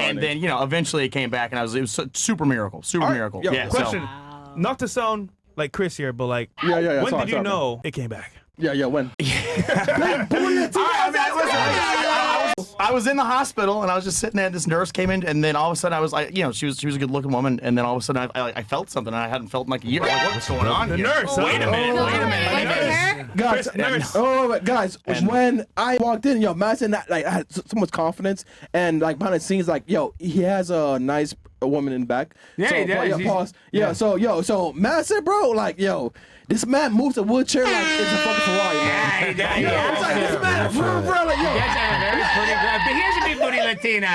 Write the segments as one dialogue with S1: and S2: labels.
S1: And then, eventually it came back, and it was a super miracle. Miracle.
S2: Yo,
S1: Yeah.
S2: question.
S3: Wow.
S2: Not to sound like Chris here, but like,
S4: Yeah.
S2: when
S4: Sorry,
S2: did you
S4: sorry,
S2: know it came back?
S4: Yeah, when?
S1: I was in the hospital, and I was just sitting there. This nurse came in, and then all of a sudden, I was like, she was a good-looking woman, and then all of a sudden, I felt something, and I hadn't felt in like a year. Like, what's going on?
S2: The
S1: here?
S2: nurse.
S1: Wait a minute.
S3: Wait a minute.
S4: Guys,
S2: Nurse.
S4: guys, when I walked in, imagine that, like, I had so much confidence, and like behind the scenes, like, he has a nice woman in the back.
S5: Yeah,
S4: so,
S5: he does.
S4: Pause. Yeah, so Matt said, bro, like, this man moves a wheelchair like it's a fucking Ferrari, man.
S5: Yeah.
S4: It's like, this man, bro, like,
S5: He does have a very pretty girl, but he has a big booty Latina.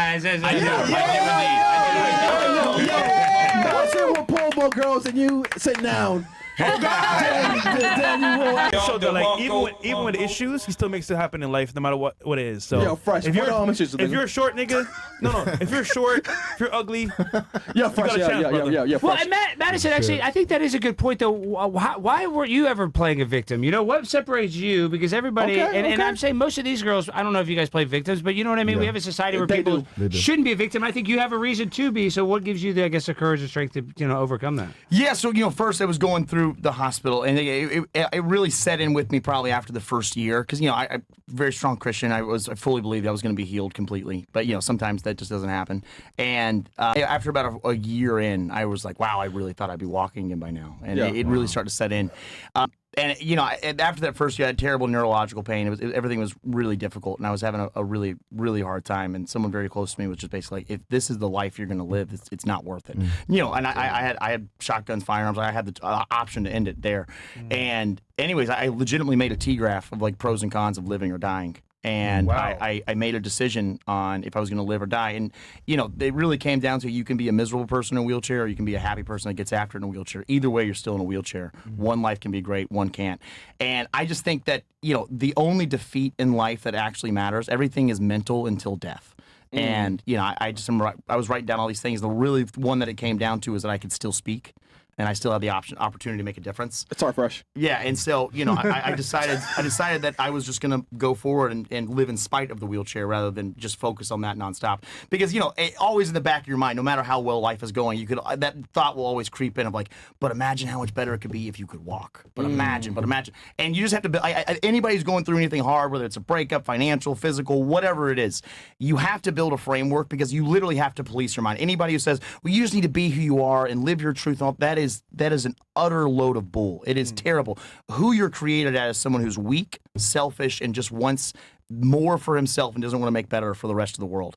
S4: Matt said we'll pull more girls than you sit down. Oh God!
S2: So that, like, even with issues, he still makes it happen in life, no matter what it is. So
S4: Fresh.
S2: if you're
S4: issues,
S2: if you're a short nigga, if you're short, if you're ugly,
S4: Fresh. Yeah.
S5: Well,
S4: Fresh.
S5: and Madison, actually, I think that is a good point, though. Why weren't you ever playing a victim? What separates you? Because everybody, and I'm saying most of these girls, I don't know if you guys play victims, but you know what I mean? We have a society where people shouldn't be a victim. I think you have a reason to be, so what gives you, the courage and strength to, overcome that? Yeah, so, first I was going through the hospital, and it really set in with me probably after the first year, because, I'm very strong Christian. I fully believed I was going to be healed completely, but, sometimes that just doesn't happen. And after about a year in, I was like, wow, I really thought I'd be walking again by now. And it really started to set in. And after that first year, I had terrible neurological pain. Everything was really difficult, and I was having a really, really hard time. And someone very close to me was just basically like, if this is the life you're going to live, it's not worth it. And I had shotguns, firearms. I had the option to end it there. And anyways, I legitimately made a T-graph of like pros and cons of living or dying. And I made a decision on if I was going to live or die. And, it really came down to, you can be a miserable person in a wheelchair, or you can be a happy person that gets after it in a wheelchair. Either way, you're still in a wheelchair. One life can be great, one can't. And I just think that, the only defeat in life that actually matters, everything is mental until death. And, I was writing down all these things. The really one that it came down to is that I could still speak. And I still had the opportunity to make a difference.
S4: It's all fresh.
S1: Yeah, and so I decided that I was just gonna go forward and live in spite of the wheelchair rather than just focus on that nonstop. Because always in the back of your mind, no matter how well life is going, that thought will always creep in of like, but imagine how much better it could be if you could walk. But imagine, and you just have to. Anybody who's going through anything hard, whether it's a breakup, financial, physical, whatever it is, you have to build a framework, because you literally have to police your mind. Anybody who says, well, you just need to be who you are and live your truth, that is an utter load of bull. It is terrible. Who you're created as someone who's weak, selfish, and just wants more for himself and doesn't want to make better for the rest of the world.